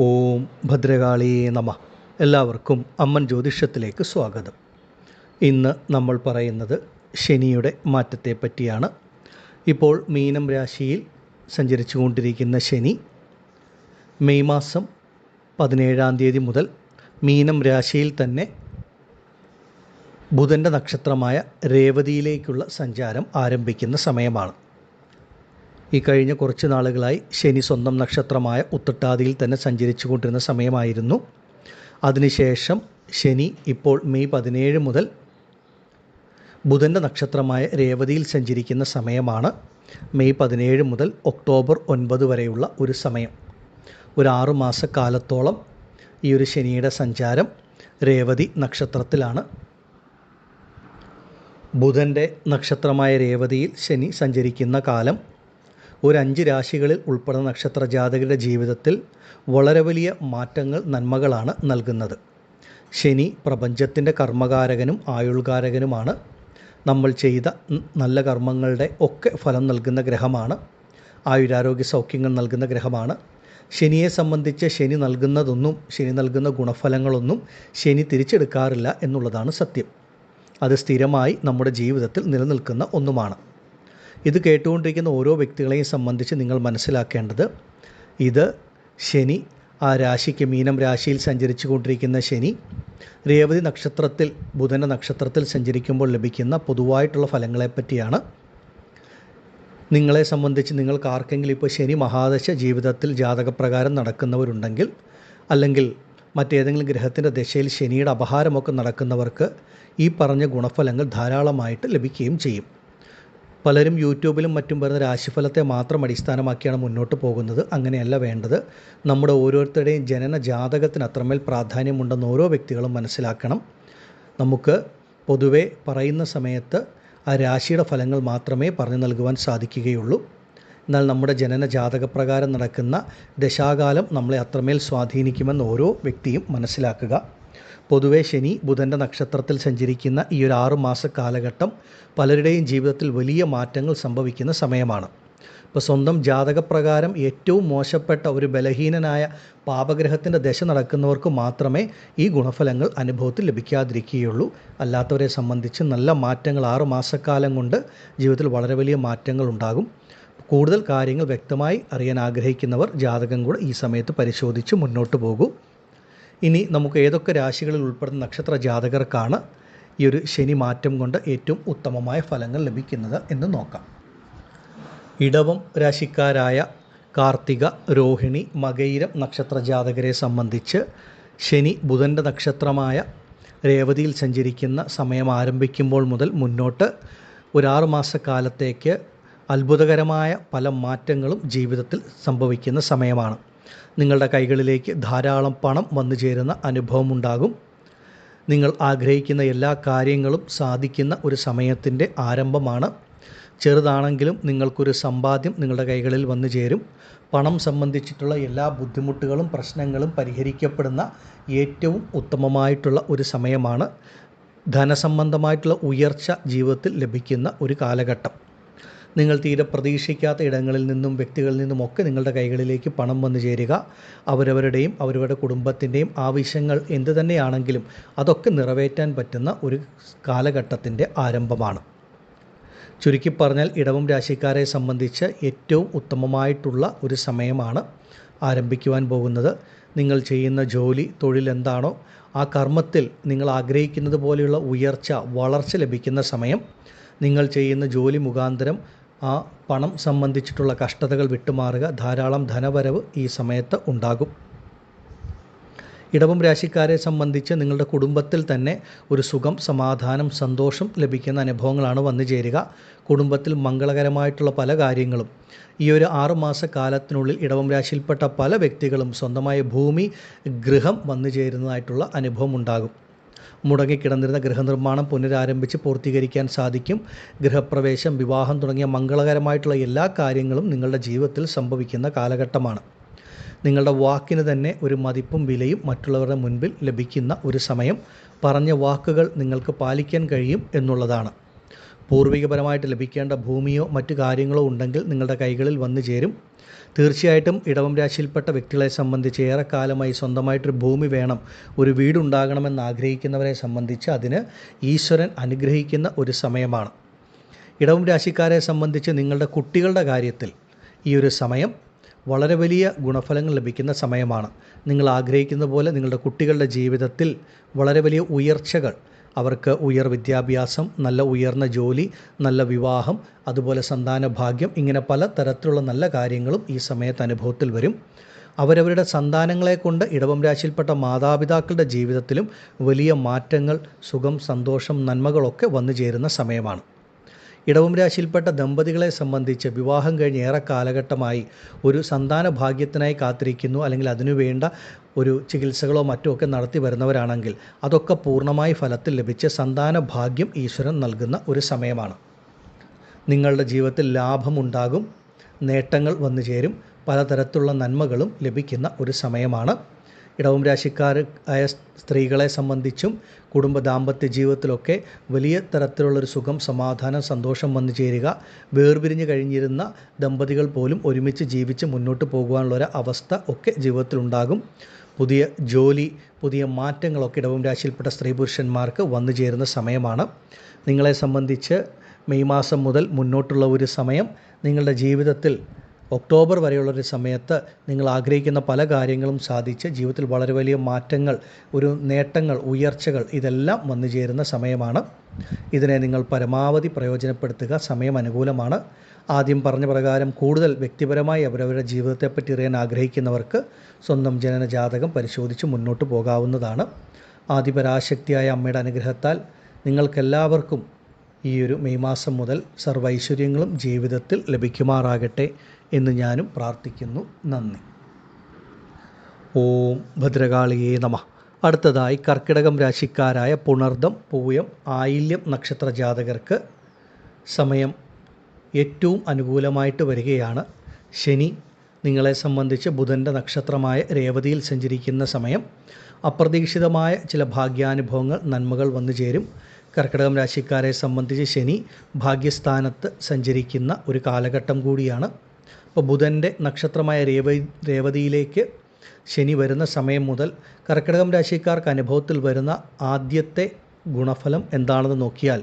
ഓം ഭദ്രകാളിയേ നമ. എല്ലാവർക്കും അമ്മൻ ജ്യോതിഷത്തിലേക്ക് സ്വാഗതം. ഇന്ന് നമ്മൾ പറയുന്നത് ശനിയുടെ മാറ്റത്തെ പറ്റിയാണ്. ഇപ്പോൾ മീനം രാശിയിൽ സഞ്ചരിച്ചു കൊണ്ടിരിക്കുന്ന ശനി മെയ് മാസം 17-ാം തീയതി മുതൽ മീനം രാശിയിൽ തന്നെ ബുധൻ്റെ നക്ഷത്രമായ രേവതിയിലേക്കുള്ള സഞ്ചാരം ആരംഭിക്കുന്ന സമയമാണ്. ഈ കഴിഞ്ഞ കുറച്ച് നാളുകളായി ശനി സ്വന്തം നക്ഷത്രമായ ഉത്രട്ടാതിയിൽ തന്നെ സഞ്ചരിച്ചു കൊണ്ടിരുന്ന സമയമായിരുന്നു. അതിനുശേഷം ശനി ഇപ്പോൾ മെയ് 17 മുതൽ ബുധൻ്റെ നക്ഷത്രമായ രേവതിയിൽ സഞ്ചരിക്കുന്ന സമയമാണ്. മെയ് 17 മുതൽ ഒക്ടോബർ 9 വരെയുള്ള ഒരു സമയം, ഒരു 6 മാസക്കാലത്തോളം ഈ ഒരു ശനിയുടെ സഞ്ചാരം രേവതി നക്ഷത്രത്തിലാണ്. ബുധൻ്റെ നക്ഷത്രമായ രേവതിയിൽ ശനി സഞ്ചരിക്കുന്ന കാലം ഒരു 5 രാശികളിൽ ഉൾപ്പെടുന്ന നക്ഷത്ര ജാതകരുടെ ജീവിതത്തിൽ വളരെ വലിയ മാറ്റങ്ങൾ, നന്മകളാണ് നൽകുന്നത്. ശനി പ്രപഞ്ചത്തിൻ്റെ കർമ്മകാരകനും ആയുൾകാരകനുമാണ്. നമ്മൾ ചെയ്ത നല്ല കർമ്മങ്ങളുടെ ഒക്കെ ഫലം നൽകുന്ന ഗ്രഹമാണ്. ആയുരാരോഗ്യ സൗഖ്യങ്ങൾ നൽകുന്ന ഗ്രഹമാണ്. ശനിയെ സംബന്ധിച്ച് ശനി നൽകുന്ന ഗുണഫലങ്ങളൊന്നും ശനി തിരിച്ചെടുക്കാറില്ല എന്നുള്ളതാണ് സത്യം. അത് സ്ഥിരമായി നമ്മുടെ ജീവിതത്തിൽ നിലനിൽക്കുന്ന ഒന്നുമാണ്. ഇത് കേട്ടുകൊണ്ടിരിക്കുന്ന ഓരോ വ്യക്തികളെയും സംബന്ധിച്ച് നിങ്ങൾ മനസ്സിലാക്കേണ്ടത്, ഇത് ശനി ആ രാശിക്ക്, മീനം രാശിയിൽ സഞ്ചരിച്ചു കൊണ്ടിരിക്കുന്ന ശനി രേവതി നക്ഷത്രത്തിൽ, ബുധൻ്റെ നക്ഷത്രത്തിൽ സഞ്ചരിക്കുമ്പോൾ ലഭിക്കുന്ന പൊതുവായിട്ടുള്ള ഫലങ്ങളെപ്പറ്റിയാണ്. നിങ്ങളെ സംബന്ധിച്ച് നിങ്ങൾക്ക് ആർക്കെങ്കിലും ഇപ്പോൾ ശനി മഹാദശ ജീവിതത്തിൽ ജാതകപ്രകാരം നടക്കുന്നവരുണ്ടെങ്കിൽ, അല്ലെങ്കിൽ മറ്റേതെങ്കിലും ഗ്രഹത്തിൻ്റെ ദശയിൽ ശനിയുടെ അപഹാരമൊക്കെ നടക്കുന്നവർക്ക് ഈ പറഞ്ഞ ഗുണഫലങ്ങൾ ധാരാളമായിട്ട് ലഭിക്കുകയും ചെയ്യും. പലരും യൂട്യൂബിലും മറ്റും വരുന്ന രാശിഫലത്തെ മാത്രം അടിസ്ഥാനമാക്കിയാണ് മുന്നോട്ട് പോകുന്നത്. അങ്ങനെയല്ല വേണ്ടത്. നമ്മുടെ ഓരോരുത്തരുടെയും ജനന ജാതകത്തിന് അത്രമേൽ പ്രാധാന്യമുണ്ടെന്ന് ഓരോ വ്യക്തികളും മനസ്സിലാക്കണം. നമുക്ക് പൊതുവെ പറയുന്ന സമയത്ത് ആ രാശിയുടെ ഫലങ്ങൾ മാത്രമേ പറഞ്ഞു നൽകുവാൻ സാധിക്കുകയുള്ളൂ. എന്നാൽ നമ്മുടെ ജനന ജാതകപ്രകാരം നടക്കുന്ന ദശാകാലം നമ്മളെ അത്രമേൽ സ്വാധീനിക്കുമെന്ന് ഓരോ വ്യക്തിയും മനസ്സിലാക്കുക. പൊതുവെ ശനി ബുധൻ്റെ നക്ഷത്രത്തിൽ സഞ്ചരിക്കുന്ന ഈ ഒരു 6 മാസ കാലഘട്ടം പലരുടെയും ജീവിതത്തിൽ വലിയ മാറ്റങ്ങൾ സംഭവിക്കുന്ന സമയമാണ്. ഇപ്പോൾ സ്വന്തം ജാതകപ്രകാരം ഏറ്റവും മോശപ്പെട്ട ഒരു ബലഹീനനായ പാപഗ്രഹത്തിൻ്റെ ദശ നടക്കുന്നവർക്ക് മാത്രമേ ഈ ഗുണഫലങ്ങൾ അനുഭവത്തിൽ ലഭിക്കാതിരിക്കുകയുള്ളൂ. അല്ലാത്തവരെ സംബന്ധിച്ച് നല്ല മാറ്റങ്ങൾ 6 മാസക്കാലം കൊണ്ട് ജീവിതത്തിൽ വളരെ വലിയ മാറ്റങ്ങൾ ഉണ്ടാകും. കൂടുതൽ കാര്യങ്ങൾ വ്യക്തമായി അറിയാൻ ആഗ്രഹിക്കുന്നവർ ജാതകം കൂടെ ഈ സമയത്ത് പരിശോധിച്ച് മുന്നോട്ട് പോകൂ. ഇനി നമുക്ക് ഏതൊക്കെ രാശികളിൽ ഉൾപ്പെടുന്ന നക്ഷത്ര ജാതകർക്കാണ് ഈ ഒരു ശനി മാറ്റം കൊണ്ട് ഏറ്റവും ഉത്തമമായ ഫലങ്ങൾ ലഭിക്കുന്നത് എന്ന് നോക്കാം. ഇടവം രാശിക്കാരായ കാർത്തിക, രോഹിണി, മകയിരം നക്ഷത്ര ജാതകരെ സംബന്ധിച്ച് ശനി ബുധൻ്റെ നക്ഷത്രമായ രേവതിയിൽ സഞ്ചരിക്കുന്ന സമയം ആരംഭിക്കുമ്പോൾ മുതൽ മുന്നോട്ട് ഒരു 6 മാസക്കാലത്തേക്ക് അത്ഭുതകരമായ പല മാറ്റങ്ങളും ജീവിതത്തിൽ സംഭവിക്കുന്ന സമയമാണ്. നിങ്ങളുടെ കൈകളിലേക്ക് ധാരാളം പണം വന്നു ചേരുന്ന അനുഭവമുണ്ടാകും. നിങ്ങൾ ആഗ്രഹിക്കുന്ന എല്ലാ കാര്യങ്ങളും സാധിക്കുന്ന ഒരു സമയത്തിൻ്റെ ആരംഭമാണ്. ചെറുതാണെങ്കിലും നിങ്ങൾക്കൊരു സമ്പാദ്യം നിങ്ങളുടെ കൈകളിൽ വന്നു ചേരും. പണം സംബന്ധിച്ചിട്ടുള്ള എല്ലാ ബുദ്ധിമുട്ടുകളും പ്രശ്നങ്ങളും പരിഹരിക്കപ്പെടുന്ന ഏറ്റവും ഉത്തമമായിട്ടുള്ള ഒരു സമയമാണ്. ധനസംബന്ധമായിട്ടുള്ള ഉയർച്ച ജീവിതത്തിൽ ലഭിക്കുന്ന ഒരു കാലഘട്ടം. നിങ്ങൾ തീരെ പ്രതീക്ഷിക്കാത്ത ഇടങ്ങളിൽ നിന്നും വ്യക്തികളിൽ നിന്നുമൊക്കെ നിങ്ങളുടെ കൈകളിലേക്ക് പണം വന്നു ചേരുക. അവരവരുടെയും അവരവരുടെ കുടുംബത്തിൻ്റെയും ആവശ്യങ്ങൾ എന്തു തന്നെയാണെങ്കിലും അതൊക്കെ നിറവേറ്റാൻ പറ്റുന്ന ഒരു കാലഘട്ടത്തിൻ്റെ ആരംഭമാണ്. ചുരുക്കി പറഞ്ഞാൽ ഇടവം രാശിക്കാരെ സംബന്ധിച്ച് ഏറ്റവും ഉത്തമമായിട്ടുള്ള ഒരു സമയമാണ് ആരംഭിക്കുവാൻ പോകുന്നത്. നിങ്ങൾ ചെയ്യുന്ന ജോലി, തൊഴിൽ എന്താണോ ആ കർമ്മത്തിൽ നിങ്ങൾ ആഗ്രഹിക്കുന്നത് പോലെയുള്ള ഉയർച്ച, വളർച്ച ലഭിക്കുന്ന സമയം. നിങ്ങൾ ചെയ്യുന്ന ജോലി മുഖാന്തരം ആ പണം സംബന്ധിച്ചിട്ടുള്ള കഷ്ടതകൾ വിട്ടുമാറുക, ധാരാളം ധനവരവ് ഈ സമയത്ത് ഉണ്ടാകും. ഇടവം രാശിക്കാരെ സംബന്ധിച്ച് നിങ്ങളുടെ കുടുംബത്തിൽ തന്നെ ഒരു സുഖം, സമാധാനം, സന്തോഷം ലഭിക്കുന്ന അനുഭവങ്ങളാണ് വന്നു ചേരുക. കുടുംബത്തിൽ മംഗളകരമായിട്ടുള്ള പല കാര്യങ്ങളും ഈ ഒരു 6 മാസക്കാലത്തിനുള്ളിൽ ഇടവം രാശിയിൽപ്പെട്ട പല വ്യക്തികളും സ്വന്തമായ ഭൂമി, ഗൃഹം വന്നു ചേരുന്നതായിട്ടുള്ള അനുഭവം ഉണ്ടാകും. മുടങ്ങിക്കിടന്നിരുന്ന ഗൃഹനിർമ്മാണം പുനരാരംഭിച്ച് പൂർത്തീകരിക്കാൻ സാധിക്കും. ഗൃഹപ്രവേശം, വിവാഹം തുടങ്ങിയ മംഗളകരമായിട്ടുള്ള എല്ലാ കാര്യങ്ങളും നിങ്ങളുടെ ജീവിതത്തിൽ സംഭവിക്കുന്ന കാലഘട്ടമാണ്. നിങ്ങളുടെ വാക്കിന് തന്നെ ഒരു മതിപ്പും വിലയും മറ്റുള്ളവരുടെ മുൻപിൽ ലഭിക്കുന്ന ഒരു സമയം. പറഞ്ഞ വാക്കുകൾ നിങ്ങൾക്ക് പാലിക്കാൻ കഴിയും എന്നുള്ളതാണ്. പൂർവികപരമായിട്ട് ലഭിക്കേണ്ട ഭൂമിയോ മറ്റു കാര്യങ്ങളോ ഉണ്ടെങ്കിൽ നിങ്ങളുടെ കൈകളിൽ വന്നു ചേരും. തീർച്ചയായിട്ടും ഇടവം രാശിയിൽപ്പെട്ട വ്യക്തികളെ സംബന്ധിച്ച് ഏറെക്കാലമായി സ്വന്തമായിട്ടൊരു ഭൂമി വേണം, ഒരു വീടുണ്ടാകണമെന്ന് ആഗ്രഹിക്കുന്നവരെ സംബന്ധിച്ച് അതിന് ഈശ്വരൻ അനുഗ്രഹിക്കുന്ന ഒരു സമയമാണ്. ഇടവം രാശിക്കാരെ സംബന്ധിച്ച് നിങ്ങളുടെ കുട്ടികളുടെ കാര്യത്തിൽ ഈ ഒരു സമയം വളരെ വലിയ ഗുണഫലങ്ങൾ ലഭിക്കുന്ന സമയമാണ്. നിങ്ങൾ ആഗ്രഹിക്കുന്ന പോലെ നിങ്ങളുടെ കുട്ടികളുടെ ജീവിതത്തിൽ വളരെ വലിയ ഉയർച്ചകൾ, അവർക്ക് വിദ്യാഭ്യാസം, നല്ല ഉയർന്ന ജോലി, നല്ല വിവാഹം, അതുപോലെ സന്താന ഭാഗ്യം, ഇങ്ങനെ പല തരത്തിലുള്ള നല്ല കാര്യങ്ങളും ഈ സമയത്ത് അനുഭവത്തിൽ വരും. അവരവരുടെ സന്താനങ്ങളെ കൊണ്ട് ഇടവം രാശിയിൽപ്പെട്ട മാതാപിതാക്കളുടെ ജീവിതത്തിലും വലിയ മാറ്റങ്ങൾ, സുഖം, സന്തോഷം, നന്മകളൊക്കെ വന്നു ചേരുന്ന സമയമാണ്. ഇടവം രാശിയിൽപ്പെട്ട ദമ്പതികളെ സംബന്ധിച്ച് വിവാഹം കഴിഞ്ഞ് ഏറെ കാലഘട്ടമായി ഒരു സന്താന ഭാഗ്യത്തിനായി കാത്തിരിക്കുന്നു, അല്ലെങ്കിൽ അതിനുവേണ്ട ഒരു ചികിത്സകളോ മറ്റോ ഒക്കെ നടത്തി വരുന്നവരാണെങ്കിൽ അതൊക്കെ പൂർണ്ണമായി ഫലത്തിൽ ലഭിച്ച് സന്താന ഭാഗ്യം ഈശ്വരൻ നൽകുന്ന ഒരു സമയമാണ്. നിങ്ങളുടെ ജീവിതത്തിൽ ലാഭമുണ്ടാകും, നേട്ടങ്ങൾ വന്നു ചേരും, പലതരത്തിലുള്ള നന്മകളും ലഭിക്കുന്ന ഒരു സമയമാണ്. ഇടവം രാശിക്കാരായ സ്ത്രീകളെ സംബന്ധിച്ചും കുടുംബ ദാമ്പത്യ ജീവിതത്തിലൊക്കെ വലിയ തരത്തിലുള്ളൊരു സുഖം, സമാധാനം, സന്തോഷം വന്നു ചേരുക. വേർപിരിഞ്ഞ് കഴിഞ്ഞിരുന്ന ദമ്പതികൾ പോലും ഒരുമിച്ച് ജീവിച്ച് മുന്നോട്ട് പോകുവാനുള്ളൊരു അവസ്ഥ ഒക്കെ ജീവിതത്തിലുണ്ടാകും. പുതിയ ജോലി, പുതിയ മാറ്റങ്ങളൊക്കെ ഇടവം രാശിയിൽപ്പെട്ട സ്ത്രീ പുരുഷന്മാർക്ക് വന്നു ചേരുന്ന സമയമാണ്. നിങ്ങളെ സംബന്ധിച്ച് മെയ് മാസം മുതൽ മുന്നോട്ടുള്ള ഒരു സമയം, നിങ്ങളുടെ ജീവിതത്തിൽ ഒക്ടോബർ വരെയുള്ളൊരു സമയത്ത് നിങ്ങൾ ആഗ്രഹിക്കുന്ന പല കാര്യങ്ങളും സാധിച്ച് ജീവിതത്തിൽ വളരെ വലിയ മാറ്റങ്ങൾ, ഒരു നേട്ടങ്ങൾ, ഉയർച്ചകൾ ഇതെല്ലാം വന്നു ചേരുന്ന സമയമാണ്. ഇതിനെ നിങ്ങൾ പരമാവധി പ്രയോജനപ്പെടുത്തുക. സമയം അനുകൂലമാണ്. ആദ്യം പറഞ്ഞ പ്രകാരം കൂടുതൽ വ്യക്തിപരമായി അവരവരുടെ ജീവിതത്തെപ്പറ്റി അറിയാൻ ആഗ്രഹിക്കുന്നവർക്ക് സ്വന്തം ജനന ജാതകം പരിശോധിച്ച് മുന്നോട്ട് പോകാവുന്നതാണ്. ആദിപരാശക്തിയായ അമ്മയുടെ അനുഗ്രഹത്താൽ നിങ്ങൾക്കെല്ലാവർക്കും ഈ ഒരു മെയ് മാസം മുതൽ സർവൈശ്വര്യങ്ങളും ജീവിതത്തിൽ ലഭിക്കുമാറാകട്ടെ എന്ന് ഞാനും പ്രാർത്ഥിക്കുന്നു. നന്ദി. ഓം ഭദ്രകാളിയേ നമഃ. അടുത്തതായി കർക്കിടകം രാശിക്കാരായ പുണർദം, പൂയം, ആയില്യം നക്ഷത്ര ജാതകർക്ക് സമയം ഏറ്റവും അനുകൂലമായിട്ട് വരികയാണ്. ശനി നിങ്ങളെ സംബന്ധിച്ച് ബുധൻ്റെ നക്ഷത്രമായ രേവതിയിൽ സഞ്ചരിക്കുന്ന സമയം. അപ്രതീക്ഷിതമായ ചില ഭാഗ്യാനുഭവങ്ങൾ, നന്മകൾ വന്നു ചേരും. കർക്കിടകം രാശിക്കാരെ സംബന്ധിച്ച് ശനി ഭാഗ്യസ്ഥാനത്ത് സഞ്ചരിക്കുന്ന ഒരു കാലഘട്ടം കൂടിയാണ്. അപ്പോൾ ബുധൻ്റെ നക്ഷത്രമായ രേവതിയിലേക്ക് ശനി വരുന്ന സമയം മുതൽ കർക്കിടകം രാശിക്കാർക്ക് അനുഭവത്തിൽ വരുന്ന ആദ്യത്തെ ഗുണഫലം എന്താണെന്ന് നോക്കിയാൽ,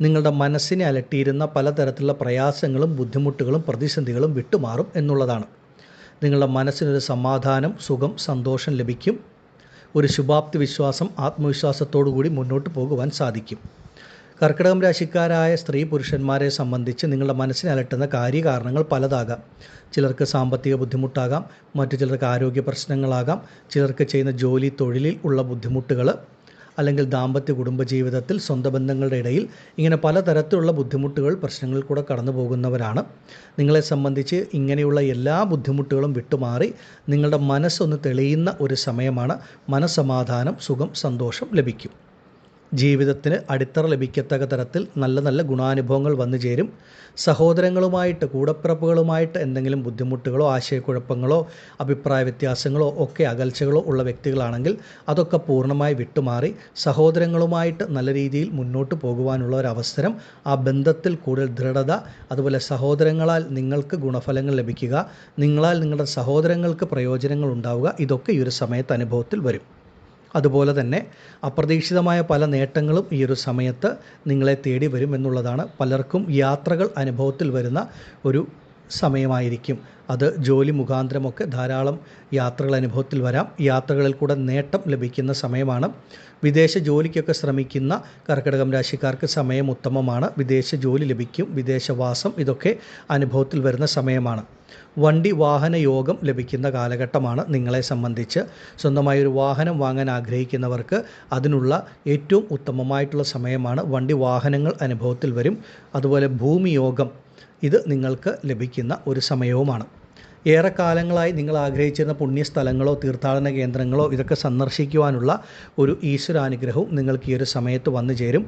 നിങ്ങളുടെ മനസ്സിനെ അലട്ടിയിരുന്ന പലതരത്തിലുള്ള പ്രയാസങ്ങളും ബുദ്ധിമുട്ടുകളും പ്രതിസന്ധികളും വിട്ടുമാറും എന്നുള്ളതാണ്. നിങ്ങളുടെ മനസ്സിനൊരു സമാധാനം, സുഖം, സന്തോഷം ലഭിക്കും. ഒരു ശുഭാപ്തി വിശ്വാസം, ആത്മവിശ്വാസത്തോടു കൂടി മുന്നോട്ട് പോകുവാൻ സാധിക്കും. കർക്കിടകം രാശിക്കാരായ സ്ത്രീ പുരുഷന്മാരെ സംബന്ധിച്ച് നിങ്ങളുടെ മനസ്സിനെ അലട്ടുന്ന കാര്യകാരണങ്ങൾ പലതാകാം. ചിലർക്ക് സാമ്പത്തിക ബുദ്ധിമുട്ടാകാം, മറ്റു ചിലർക്ക് ആരോഗ്യ പ്രശ്നങ്ങളാകാം, ചിലർക്ക് ചെയ്യുന്ന ജോലി തൊഴിലിൽ ഉള്ള ബുദ്ധിമുട്ടുകൾ, അല്ലെങ്കിൽ ദാമ്പത്യ കുടുംബജീവിതത്തിൽ സ്വന്തം ബന്ധങ്ങളുടെ ഇടയിൽ ഇങ്ങനെ പലതരത്തിലുള്ള ബുദ്ധിമുട്ടുകൾ, പ്രശ്നങ്ങളിൽ കൂടെ കടന്നു പോകുന്നവരാണ്. നിങ്ങളെ സംബന്ധിച്ച് ഇങ്ങനെയുള്ള എല്ലാ ബുദ്ധിമുട്ടുകളും വിട്ടുമാറി നിങ്ങളുടെ മനസ്സൊന്ന് തെളിയുന്ന ഒരു സമയമാണ്. മനസ്സമാധാനം, സുഖം, സന്തോഷം ലഭിക്കും. ജീവിതത്തിന് അടിത്തറ ലഭിക്കത്തക്ക തരത്തിൽ നല്ല നല്ല ഗുണാനുഭവങ്ങൾ വന്നു ചേരും. സഹോദരങ്ങളുമായിട്ട്, കൂടപ്പിറപ്പുകളുമായിട്ട് എന്തെങ്കിലും ബുദ്ധിമുട്ടുകളോ ആശയക്കുഴപ്പങ്ങളോ അഭിപ്രായ വ്യത്യാസങ്ങളോ ഒക്കെ അകൽച്ചകളോ ഉള്ള വ്യക്തികളാണെങ്കിൽ അതൊക്കെ പൂർണ്ണമായി വിട്ടുമാറി സഹോദരങ്ങളുമായിട്ട് നല്ല രീതിയിൽ മുന്നോട്ട് പോകുവാനുള്ള ഒരവസരം, ആ ബന്ധത്തിൽ കൂടുതൽ ദൃഢത, അതുപോലെ സഹോദരങ്ങളാൽ നിങ്ങൾക്ക് ഗുണഫലങ്ങൾ ലഭിക്കുക, നിങ്ങളാൽ നിങ്ങളുടെ സഹോദരങ്ങൾക്ക് പ്രയോജനങ്ങൾ ഉണ്ടാവുക, ഇതൊക്കെ ഈ ഒരു സമയത്ത് അനുഭവത്തിൽ വരും. അതുപോലെ തന്നെ അപ്രതീക്ഷിതമായ പല നേട്ടങ്ങളും ഈ ഒരു സമയത്ത് നിങ്ങളെ തേടി വരും എന്നുള്ളതാണ്. പലർക്കും യാത്രകൾ അനുഭവത്തിൽ വരുന്ന ഒരു സമയമായിരിക്കും. അത് ജോലി മുഖാന്തരമൊക്കെ ധാരാളം യാത്രകൾ അനുഭവത്തിൽ വരാം. യാത്രകളിൽ കൂടെ നേട്ടം ലഭിക്കുന്ന സമയമാണ്. വിദേശ ജോലിക്കൊക്കെ ശ്രമിക്കുന്ന കർക്കിടകം രാശിക്കാർക്ക് സമയം ഉത്തമമാണ്. വിദേശ ജോലി ലഭിക്കും. വിദേശവാസം ഇതൊക്കെ അനുഭവത്തിൽ വരുന്ന സമയമാണ്. വണ്ടി വാഹന യോഗം ലഭിക്കുന്ന കാലഘട്ടമാണ് നിങ്ങളെ സംബന്ധിച്ച്. സ്വന്തമായൊരു വാഹനം വാങ്ങാൻ ആഗ്രഹിക്കുന്നവർക്ക് അതിനുള്ള ഏറ്റവും ഉത്തമമായിട്ടുള്ള സമയമാണ്. വണ്ടി വാഹനങ്ങൾ അനുഭവത്തിൽ വരും. അതുപോലെ ഭൂമി യോഗം ഇത് നിങ്ങൾക്ക് ലഭിക്കുന്ന ഒരു സമയവുമാണ്. ഏറെക്കാലങ്ങളായി നിങ്ങൾ ആഗ്രഹിച്ചിരുന്ന പുണ്യസ്ഥലങ്ങളോ തീർത്ഥാടന കേന്ദ്രങ്ങളോ ഇതൊക്കെ സന്ദർശിക്കുവാനുള്ള ഒരു ഈശ്വരാനുഗ്രഹവും നിങ്ങൾക്ക് ഈ ഒരു സമയത്ത് വന്നു ചേരും.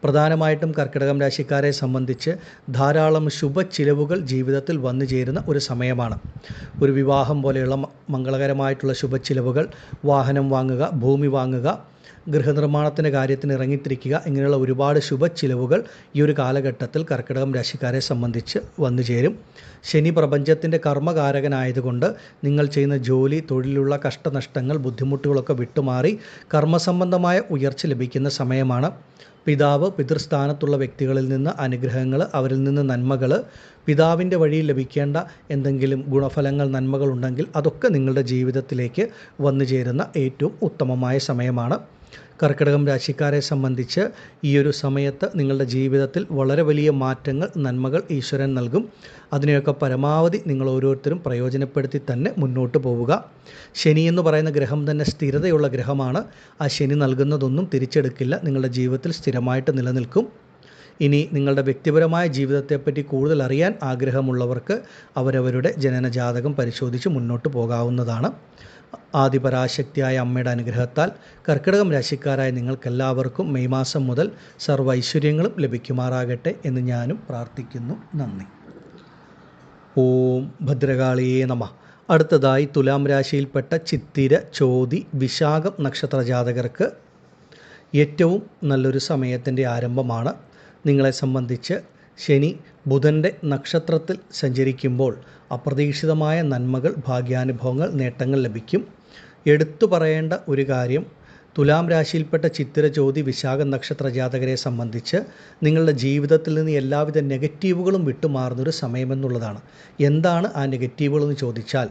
പ്രധാനമായിട്ടും കർക്കിടകം രാശിക്കാരെ സംബന്ധിച്ച് ധാരാളം ശുഭച്ചിലവുകൾ ജീവിതത്തിൽ വന്നു ചേരുന്ന ഒരു സമയമാണ്. ഒരു വിവാഹം പോലെയുള്ള മംഗളകരമായിട്ടുള്ള ശുഭച്ചിലവുകൾ, വാഹനം വാങ്ങുക, ഭൂമി വാങ്ങുക, ഗൃഹനിർമ്മാണത്തിൻ്റെ കാര്യത്തിന് ഇറങ്ങിത്തിരിക്കുക, ഇങ്ങനെയുള്ള ഒരുപാട് ശുഭച്ചിലവുകൾ ഈ ഒരു കാലഘട്ടത്തിൽ കർക്കിടകം രാശിക്കാരെ സംബന്ധിച്ച് വന്നു ചേരും. ശനി പ്രപഞ്ചത്തിൻ്റെ കർമ്മകാരകനായതുകൊണ്ട് നിങ്ങൾ ചെയ്യുന്ന ജോലി, തൊഴിലുള്ള കഷ്ടനഷ്ടങ്ങൾ, ബുദ്ധിമുട്ടുകളൊക്കെ വിട്ടുമാറി കർമ്മസംബന്ധമായ ഉയർച്ച ലഭിക്കുന്ന സമയമാണ്. പിതാവ്, പിതൃസ്ഥാനത്തുള്ള വ്യക്തികളിൽ നിന്ന് അനുഗ്രഹങ്ങൾ, അവരിൽ നിന്ന് നന്മകൾ, പിതാവിൻ്റെ വഴിയിൽ ലഭിക്കേണ്ട എന്തെങ്കിലും ഗുണഫലങ്ങൾ, നന്മകൾ ഉണ്ടെങ്കിൽ അതൊക്കെ നിങ്ങളുടെ ജീവിതത്തിലേക്ക് വന്നു ചേരുന്ന ഏറ്റവും ഉത്തമമായ സമയമാണ്. കർക്കിടകം രാശിക്കാരെ സംബന്ധിച്ച് ഈ ഒരു സമയത്ത് നിങ്ങളുടെ ജീവിതത്തിൽ വളരെ വലിയ മാറ്റങ്ങൾ, നന്മകൾ ഈശ്വരൻ നൽകും. അതിനെയൊക്കെ പരമാവധി നിങ്ങൾ ഓരോരുത്തരും പ്രയോജനപ്പെടുത്തി തന്നെ മുന്നോട്ട് പോവുക. ശനി എന്ന് പറയുന്ന ഗ്രഹം തന്നെ സ്ഥിരതയുള്ള ഗ്രഹമാണ്. ആ ശനി നൽകുന്നതൊന്നും തിരിച്ചെടുക്കില്ല, നിങ്ങളുടെ ജീവിതത്തിൽ സ്ഥിരമായിട്ട് നിലനിൽക്കും. ഇനി നിങ്ങളുടെ വ്യക്തിപരമായ ജീവിതത്തെപ്പറ്റി കൂടുതൽ അറിയാൻ ആഗ്രഹമുള്ളവർക്ക് അവരവരുടെ ജനനജാതകം പരിശോധിച്ച് മുന്നോട്ട് പോകാവുന്നതാണ്. ആദിപരാശക്തിയായ അമ്മയുടെ അനുഗ്രഹത്താൽ കർക്കിടകം രാശിക്കാരായ നിങ്ങൾക്കെല്ലാവർക്കും മെയ് മാസം മുതൽ സർവ്വ ഐശ്വര്യങ്ങളും ലഭിക്കുമാറാകട്ടെ എന്ന് ഞാനും പ്രാർത്ഥിക്കുന്നു. നന്ദി. ഓം ഭദ്രകാളിയേ നമഃ. അടുത്തതായി തുലാം രാശിയിൽപ്പെട്ട ചിത്തിര, ചോതി, വിശാഖം നക്ഷത്ര ജാതകർക്ക് ഏറ്റവും നല്ലൊരു സമയത്തിൻ്റെ ആരംഭമാണ്. നിങ്ങളെ സംബന്ധിച്ച് ശനി ബുധൻ്റെ നക്ഷത്രത്തിൽ സഞ്ചരിക്കുമ്പോൾ അപ്രതീക്ഷിതമായ നന്മകൾ, ഭാഗ്യാനുഭവങ്ങൾ, നേട്ടങ്ങൾ ലഭിക്കും. എടുത്തു പറയേണ്ട ഒരു കാര്യം, തുലാം രാശിയിൽപ്പെട്ട ചിത്തിര, ചോതി, വിശാഖ നക്ഷത്ര ജാതകരെ സംബന്ധിച്ച് നിങ്ങളുടെ ജീവിതത്തിൽ നിന്ന് എല്ലാവിധ നെഗറ്റീവുകളും വിട്ടുമാറുന്നൊരു സമയമെന്നുള്ളതാണ്. എന്താണ് ആ നെഗറ്റീവുകളെന്ന് ചോദിച്ചാൽ,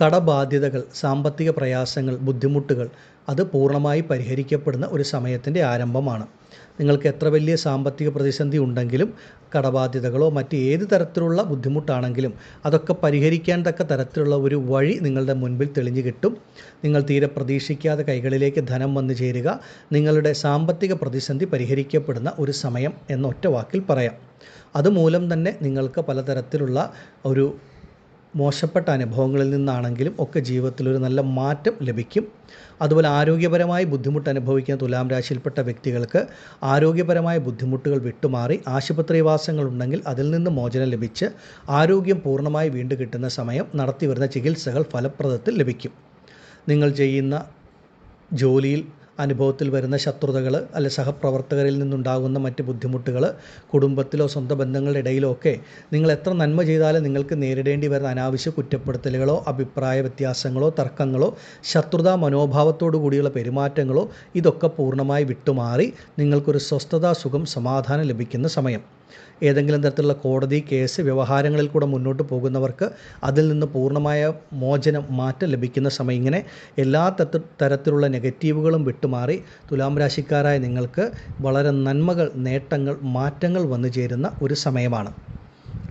കടബാധ്യതകൾ, സാമ്പത്തിക പ്രയാസങ്ങൾ, ബുദ്ധിമുട്ടുകൾ അത് പൂർണ്ണമായി പരിഹരിക്കപ്പെടുന്ന ഒരു സമയത്തിൻ്റെ ആരംഭമാണ്. നിങ്ങൾക്ക് എത്ര വലിയ സാമ്പത്തിക പ്രതിസന്ധി ഉണ്ടെങ്കിലും, കടബാധ്യതകളോ മറ്റ് ഏത് തരത്തിലുള്ള ബുദ്ധിമുട്ടാണെങ്കിലും അതൊക്കെ പരിഹരിക്കാൻ തക്ക തരത്തിലുള്ള ഒരു വഴി നിങ്ങളുടെ മുൻപിൽ തെളിഞ്ഞു കിട്ടും. നിങ്ങൾ തീരെ പ്രതീക്ഷിക്കാതെ കൈകളിലേക്ക് ധനം വന്നു ചേരുക, നിങ്ങളുടെ സാമ്പത്തിക പ്രതിസന്ധി പരിഹരിക്കപ്പെടുന്ന ഒരു സമയം എന്നൊറ്റ വാക്കിൽ പറയാം. അതുമൂലം തന്നെ നിങ്ങൾക്ക് പലതരത്തിലുള്ള ഒരു മോശപ്പെട്ട അനുഭവങ്ങളിൽ നിന്നാണെങ്കിലും ഒക്കെ ജീവിതത്തിൽ ഒരു നല്ല മാറ്റം ലഭിക്കും. അതുപോലെ ആരോഗ്യപരമായി ബുദ്ധിമുട്ട് അനുഭവിക്കുന്ന തുലാം രാശിയിൽപ്പെട്ട വ്യക്തികൾക്ക് ആരോഗ്യപരമായ ബുദ്ധിമുട്ടുകൾ വിട്ടുമാറി ആശുപത്രിവാസങ്ങൾ ഉണ്ടെങ്കിൽ അതിൽ നിന്ന് മോചനം ലഭിച്ച് ആരോഗ്യം പൂർണ്ണമായി വീണ്ടും കിട്ടുന്ന സമയം, നടത്തിവരുന്ന ചികിത്സകൾ ഫലപ്രദത്തിൽ ലഭിക്കും. നിങ്ങൾ ചെയ്യുന്ന ജോലിയിൽ അനുഭവത്തിൽ വരുന്ന ശത്രുതകൾ, അല്ലെ സഹപ്രവർത്തകരിൽ നിന്നുണ്ടാകുന്ന മറ്റ് ബുദ്ധിമുട്ടുകൾ, കുടുംബത്തിലോ സ്വന്തം ബന്ധങ്ങളുടെ ഇടയിലോ ഒക്കെ നിങ്ങൾ എത്ര നന്മ ചെയ്താലും നിങ്ങൾക്ക് നേരിടേണ്ടി വരുന്ന അനാവശ്യ കുറ്റപ്പെടുത്തലുകളോ, അഭിപ്രായ വ്യത്യാസങ്ങളോ, തർക്കങ്ങളോ, ശത്രുതാ മനോഭാവത്തോടു കൂടിയുള്ള പെരുമാറ്റങ്ങളോ ഇതൊക്കെ പൂർണ്ണമായി വിട്ടുമാറി നിങ്ങൾക്കൊരു സ്വസ്ഥത, സുഖം, സമാധാനം ലഭിക്കുന്ന സമയം. ഏതെങ്കിലും തരത്തിലുള്ള കോടതി കേസ് വ്യവഹാരങ്ങളിൽ കൂടെ മുന്നോട്ട് പോകുന്നവർക്ക് അതിൽ നിന്ന് പൂർണ്ണമായ മോചനം, മാറ്റം ലഭിക്കുന്ന സമയം. ഇങ്ങനെ എല്ലാ തരത്തിലുള്ള നെഗറ്റീവുകളും വിട്ടുമാറി തുലാം രാശിക്കാരായ നിങ്ങൾക്ക് വളരെ നന്മകൾ, നേട്ടങ്ങൾ, മാറ്റങ്ങൾ വന്നു ചേരുന്ന ഒരു സമയമാണ്.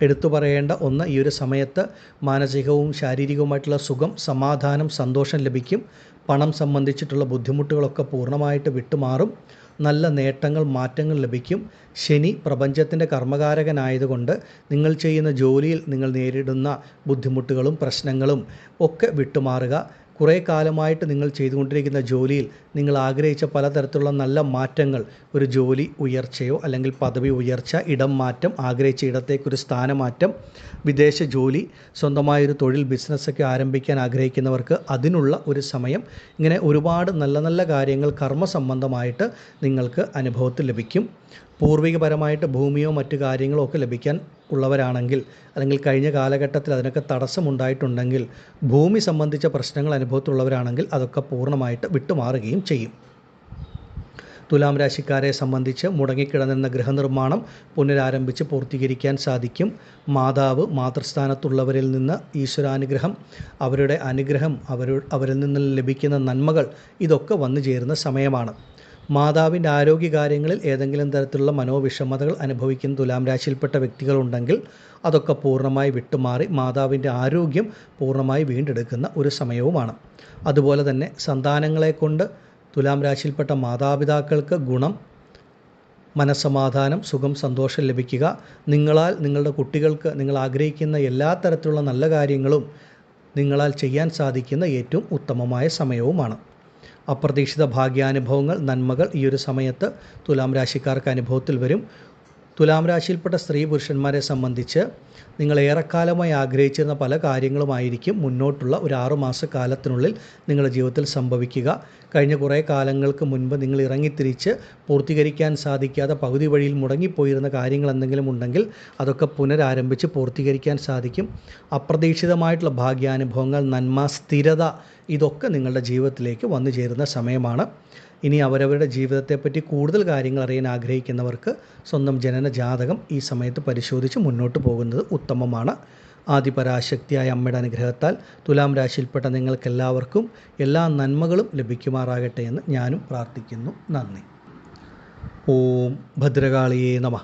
എടുത്തു പറയേണ്ട ഒന്ന്, ഈ ഒരു സമയത്ത് മാനസികവും ശാരീരികവുമായിട്ടുള്ള സുഖം, സമാധാനം, സന്തോഷം ലഭിക്കും. പണം സംബന്ധിച്ചിട്ടുള്ള ബുദ്ധിമുട്ടുകളൊക്കെ പൂർണ്ണമായിട്ട് വിട്ടുമാറും. നല്ല നേട്ടങ്ങൾ, മാറ്റങ്ങൾ ലഭിക്കും. ശനി പ്രപഞ്ചത്തിൻ്റെ കർമ്മകാരകനായതുകൊണ്ട് നിങ്ങൾ ചെയ്യുന്ന ജോലിയിൽ നിങ്ങൾ നേരിടുന്ന ബുദ്ധിമുട്ടുകളും പ്രശ്നങ്ങളും ഒക്കെ വിട്ടുമാറുക. കുറേ കാലമായിട്ട് നിങ്ങൾ ചെയ്തുകൊണ്ടിരിക്കുന്ന ജോലിയിൽ നിങ്ങൾ ആഗ്രഹിച്ച പലതരത്തിലുള്ള നല്ല മാറ്റങ്ങൾ, ഒരു ജോലി ഉയർച്ചയോ അല്ലെങ്കിൽ പദവി ഉയർച്ച, ഇടം മാറ്റം, ആഗ്രഹിച്ച ഇടത്തേക്കൊരു സ്ഥാനമാറ്റം, വിദേശ ജോലി, സ്വന്തമായൊരു തൊഴിൽ, ബിസിനസ്സൊക്കെ ആരംഭിക്കാൻ ആഗ്രഹിക്കുന്നവർക്ക് അതിനുള്ള ഒരു സമയം. ഇങ്ങനെ ഒരുപാട് നല്ല നല്ല കാര്യങ്ങൾ കർമ്മസംബന്ധമായിട്ട് നിങ്ങൾക്ക് അനുഭവത്തിൽ ലഭിക്കും. പൂർവികപരമായിട്ട് ഭൂമിയോ മറ്റു കാര്യങ്ങളോ ഒക്കെ ലഭിക്കാൻ ഉള്ളവരാണെങ്കിൽ, അല്ലെങ്കിൽ കഴിഞ്ഞ കാലഘട്ടത്തിൽ അതിനൊക്കെ തടസ്സമുണ്ടായിട്ടുണ്ടെങ്കിൽ, ഭൂമി സംബന്ധിച്ച പ്രശ്നങ്ങൾ അനുഭവത്തിലുള്ളവരാണെങ്കിൽ അതൊക്കെ പൂർണ്ണമായിട്ട് വിട്ടുമാറുകയും ചെയ്യും. തുലാം രാശിക്കാരെ സംബന്ധിച്ച് മുടങ്ങിക്കിടന്നിരുന്ന ഗൃഹനിർമ്മാണം പുനരാരംഭിച്ച് പൂർത്തീകരിക്കാൻ സാധിക്കും. മാതാവ്, മാതൃസ്ഥാനത്തുള്ളവരിൽ നിന്ന് ഈശ്വരാനുഗ്രഹം, അവരുടെ അനുഗ്രഹം, അവരിൽ നിന്ന് ലഭിക്കുന്ന നന്മകൾ ഇതൊക്കെ വന്നു ചേരുന്ന സമയമാണ്. മാതാവിൻ്റെ ആരോഗ്യകാര്യങ്ങളിൽ ഏതെങ്കിലും തരത്തിലുള്ള മനോവിഷമതകൾ അനുഭവിക്കുന്ന തുലാം രാശിയിൽപ്പെട്ട വ്യക്തികളുണ്ടെങ്കിൽ അതൊക്കെ പൂർണ്ണമായി വിട്ടുമാറി മാതാവിൻ്റെ ആരോഗ്യം പൂർണ്ണമായി വീണ്ടെടുക്കുന്ന ഒരു സമയവുമാണ്. അതുപോലെ തന്നെ സന്താനങ്ങളെ കൊണ്ട് തുലാം രാശിയിൽപ്പെട്ട മാതാപിതാക്കൾക്ക് ഗുണം, മനസ്സമാധാനം, സുഖം, സന്തോഷം ലഭിക്കുക. നിങ്ങളാൽ നിങ്ങളുടെ കുട്ടികൾക്ക് നിങ്ങൾ ആഗ്രഹിക്കുന്ന എല്ലാ തരത്തിലുള്ള നല്ല കാര്യങ്ങളും നിങ്ങളാൽ ചെയ്യാൻ സാധിക്കുന്ന ഏറ്റവും ഉത്തമമായ സമയവുമാണ്. അപ്രതീക്ഷിത ഭാഗ്യാനുഭവങ്ങൾ, നന്മകൾ ഈ ഒരു സമയത്ത് തുലാം രാശിക്കാർക്ക് അനുഭവത്തിൽ വരും. തുലാം രാശിയിൽപ്പെട്ട സ്ത്രീ പുരുഷന്മാരെ സംബന്ധിച്ച് നിങ്ങൾ ഏറെക്കാലമായി ആഗ്രഹിച്ചിരുന്ന പല കാര്യങ്ങളുമായിരിക്കും മുന്നോട്ടുള്ള ഒരു 6 മാസക്കാലത്തിനുള്ളിൽ നിങ്ങളുടെ ജീവിതത്തിൽ സംഭവിക്കുക. കഴിഞ്ഞ കുറേ കാലങ്ങൾക്ക് മുൻപ് നിങ്ങൾ ഇറങ്ങിത്തിരിച്ച് പൂർത്തീകരിക്കാൻ സാധിക്കാതെ പകുതി വഴിയിൽ മുടങ്ങിപ്പോയിരുന്ന കാര്യങ്ങൾ എന്തെങ്കിലും ഉണ്ടെങ്കിൽ അതൊക്കെ പുനരാരംഭിച്ച് പൂർത്തീകരിക്കാൻ സാധിക്കും. അപ്രതീക്ഷിതമായിട്ടുള്ള ഭാഗ്യാനുഭവങ്ങൾ, നന്മ, സ്ഥിരത ഇതൊക്കെ നിങ്ങളുടെ ജീവിതത്തിലേക്ക് വന്നു ചേരുന്ന സമയമാണ്. ഇനി അവരവരുടെ ജീവിതത്തെപ്പറ്റി കൂടുതൽ കാര്യങ്ങൾ അറിയാൻ ആഗ്രഹിക്കുന്നവർക്ക് സ്വന്തം ജനന ജാതകം ഈ സമയത്ത് പരിശോധിച്ച് മുന്നോട്ട് പോകുന്നത് ഉത്തമമാണ്. ആദിപരാശക്തിയായ അമ്മയുടെ അനുഗ്രഹത്താൽ തുലാം രാശിയിൽപ്പെട്ട നിങ്ങൾക്കെല്ലാവർക്കും എല്ലാ നന്മകളും ലഭിക്കുമാറാകട്ടെ എന്ന് ഞാനും പ്രാർത്ഥിക്കുന്നു. നന്ദി. ഓം ഭദ്രകാളിയേ നമഃ.